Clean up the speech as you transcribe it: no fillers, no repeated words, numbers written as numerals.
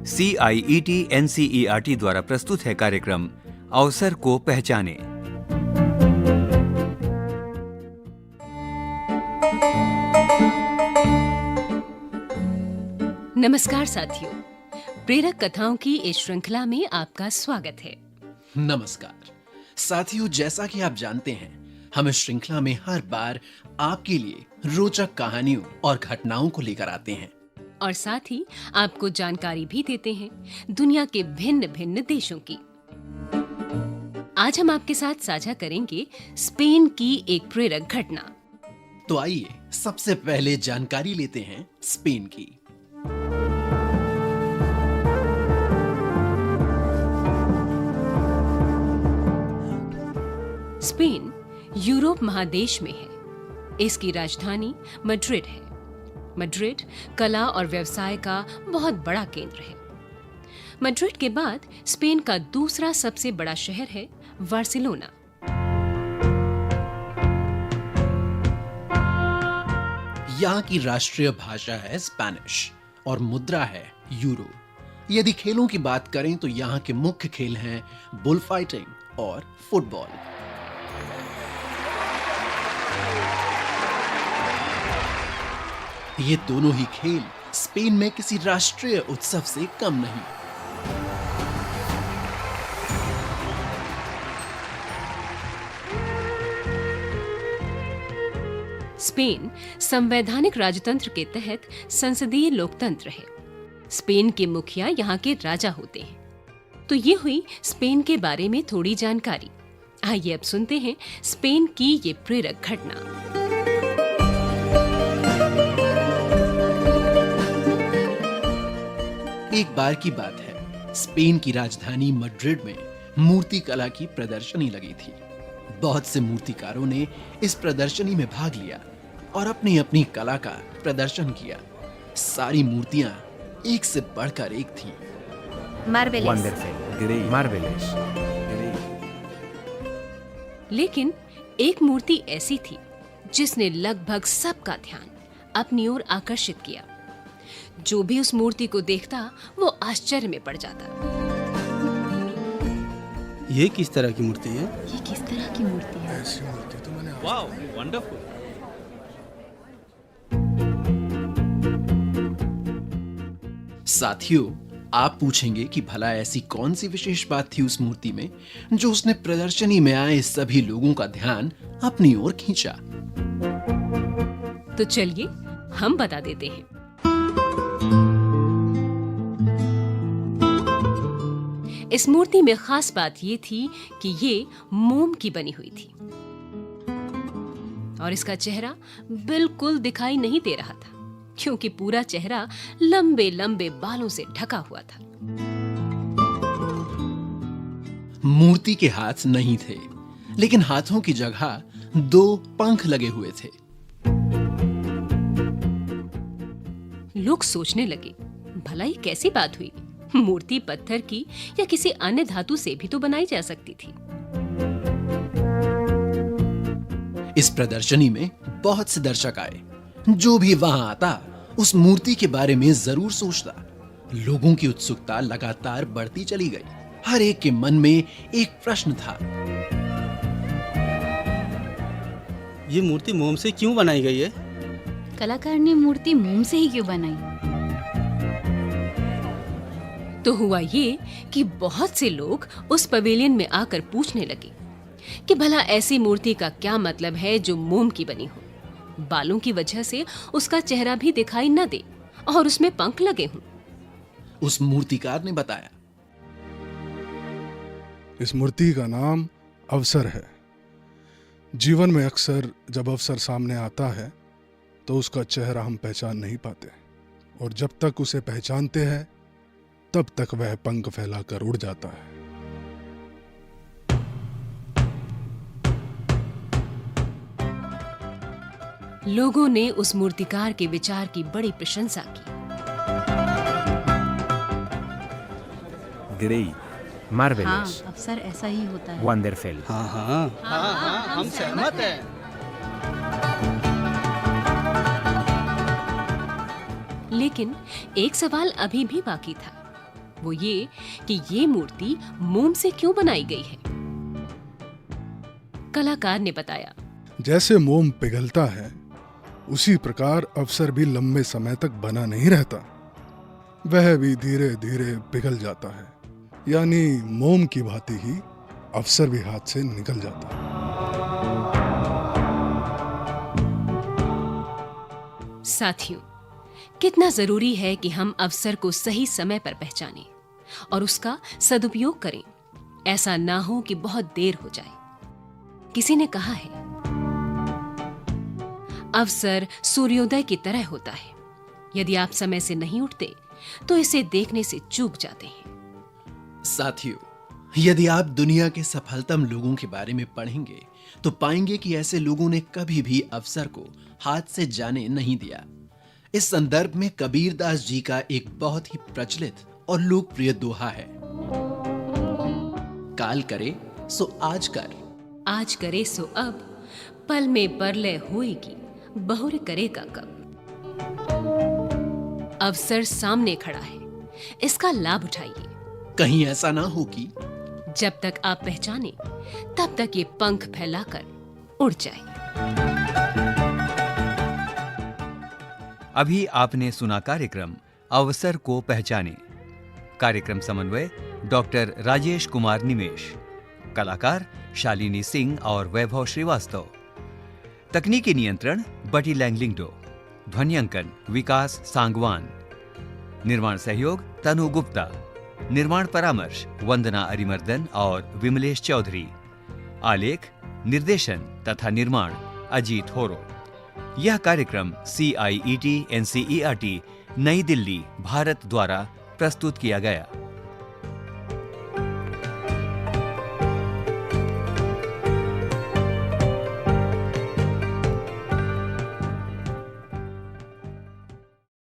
CIET NCERT द्वारा प्रस्तुत है कार्यक्रम अवसर को पहचाने। नमस्कार साथियों, प्रेरक कथाओं की इस श्रृंखला में आपका स्वागत है। नमस्कार साथियों, जैसा कि आप जानते हैं, हम इस श्रृंखला में हर बार आपके लिए रोचक कहानियों और घटनाओं को लेकर आते हैं और साथ ही आपको जानकारी भी देते हैं दुनिया के भिन्न भिन्न देशों की। आज हम आपके साथ साझा करेंगे स्पेन की एक प्रेरक घटना। तो आइए सबसे पहले जानकारी लेते हैं स्पेन की। स्पेन यूरोप महादेश में है। इसकी राजधानी मैड्रिड है। मैड्रिड कला और व्यवसाय का बहुत बड़ा केंद्र है। मैड्रिड के बाद स्पेन का दूसरा सबसे बड़ा शहर है बार्सिलोना। यहाँ की राष्ट्रीय भाषा है स्पेनिश और मुद्रा है यूरो। यदि खेलों की बात करें तो यहाँ के मुख्य खेल हैं बुल फाइटिंग और फुटबॉल। ये दोनों ही खेल स्पेन में किसी राष्ट्रीय उत्सव से कम नहीं। स्पेन संवैधानिक राजतंत्र के तहत संसदीय लोकतंत्र है। स्पेन के मुखिया यहाँ के राजा होते हैं। तो ये हुई स्पेन के बारे में थोड़ी जानकारी। आइए अब सुनते हैं स्पेन की ये प्रेरक घटना। एक बार की बात है, स्पेन की राजधानी मैड्रिड में मूर्ति कला की प्रदर्शनी लगी थी। बहुत से मूर्तिकारों ने इस प्रदर्शनी में भाग लिया और अपनी अपनी कला का प्रदर्शन किया। सारी मूर्तियां एक से बढ़कर एक थीं। लेकिन एक मूर्ति ऐसी थी जिसने लगभग सबका ध्यान अपनी ओर आकर्षित किया। जो भी उस मूर्ति को देखता वो आश्चर्य में पड़ जाता। ये किस तरह की मूर्ति है? ये किस तरह की मूर्ति है? ऐसी मूर्ति तो मैंने वाओ, वंडरफुल। साथियों, आप पूछेंगे कि भला ऐसी कौन सी विशेष बात थी उस मूर्ति में जो उसने प्रदर्शनी में आए सभी लोगों का ध्यान अपनी ओर खींचा। तो चलिए हम बता देते हैं। इस मूर्ति में खास बात ये थी कि ये मोम की बनी हुई थी और इसका चेहरा बिल्कुल दिखाई नहीं दे रहा था, क्योंकि पूरा चेहरा लंबे लंबे बालों से ढका हुआ था। मूर्ति के हाथ नहीं थे, लेकिन हाथों की जगह 2 पंख लगे हुए थे। लोग सोचने लगे, भला ये कैसी बात हुई? मूर्ति पत्थर की या किसी अन्य धातु से भी तो बनाई जा सकती थी। इस प्रदर्शनी में बहुत से दर्शक आए। जो भी वहां आता उस मूर्ति के बारे में जरूर सोचता। लोगों की उत्सुकता लगातार बढ़ती चली गई। हर एक के मन में एक प्रश्न था। ये मूर्ति मोम से क्यों बनाई गई है? कलाकार ने मूर्ति मोम से ही क्यों बनाई? तो हुआ ये कि बहुत से लोग उस पवेलियन में आकर पूछने लगे कि भला ऐसी मूर्ति का क्या मतलब है जो मोम की बनी हो, बालों की वजह से उसका चेहरा भी दिखाई न दे और उसमें पंख लगे हों। उस मूर्तिकार ने बताया, इस मूर्ति का नाम अवसर है। जीवन में अक्सर जब अवसर सामने आता है तो उसका चेहरा हम पहचान नहीं पाते, और जब तक उसे पहचानते हैं तब तक वह पंख फैलाकर उड़ जाता है। लोगों ने उस मूर्तिकार के विचार की बड़ी प्रशंसा की। ग्रेट, मार्वेलस, हाँ, अक्सर ऐसा ही होता है। वंडरफुल। हाँ, हम सहमत हैं। लेकिन एक सवाल अभी भी बाकी था, वो ये कि ये मूर्ति मोम से क्यों बनाई गई है। कलाकार ने बताया, जैसे मोम पिघलता है उसी प्रकार अवसर भी लंबे समय तक बना नहीं रहता, वह भी धीरे धीरे पिघल जाता है, यानी मोम की भांति ही अवसर भी हाथ से निकल जाता है। साथियों, कितना जरूरी है कि हम अवसर को सही समय पर पहचानें और उसका सदुपयोग करें, ऐसा ना हो कि बहुत देर हो जाए। किसी ने कहा है, अवसर सूर्योदय की तरह होता है, यदि आप समय से नहीं उठते तो इसे देखने से चूक जाते हैं। साथियों, यदि आप दुनिया के सफलतम लोगों के बारे में पढ़ेंगे तो पाएंगे कि ऐसे लोगों ने कभी भी अवसर को हाथ से जाने नहीं दिया। इस संदर्भ में कबीरदास जी का एक बहुत ही प्रचलित और लोकप्रिय दोहा है, काल करे सो आज कर, आज करे सो अब, पल में परलय होएगी, बहुर करेगा कब। अवसर सामने खड़ा है, इसका लाभ उठाइए। कहीं ऐसा ना हो कि जब तक आप पहचाने तब तक ये पंख फैलाकर उड़ जाए। अभी आपने सुना कार्यक्रम अवसर को पहचाने। कार्यक्रम समन्वय डॉक्टर राजेश कुमार निमेश, कलाकार शालिनी सिंह और वैभव श्रीवास्तव, तकनीकी नियंत्रण बटी लैंगलिंगडो, ध्वनियांकन विकास सांगवान, निर्माण सहयोग तनु गुप्ता, निर्माण परामर्श वंदना अरिमर्दन और विमलेश चौधरी, आलेख निर्देशन तथा निर्माण अजीत होरो। यह कार्यक्रम CIET NCERT नई दिल्ली भारत द्वारा प्रस्तुत किया गया।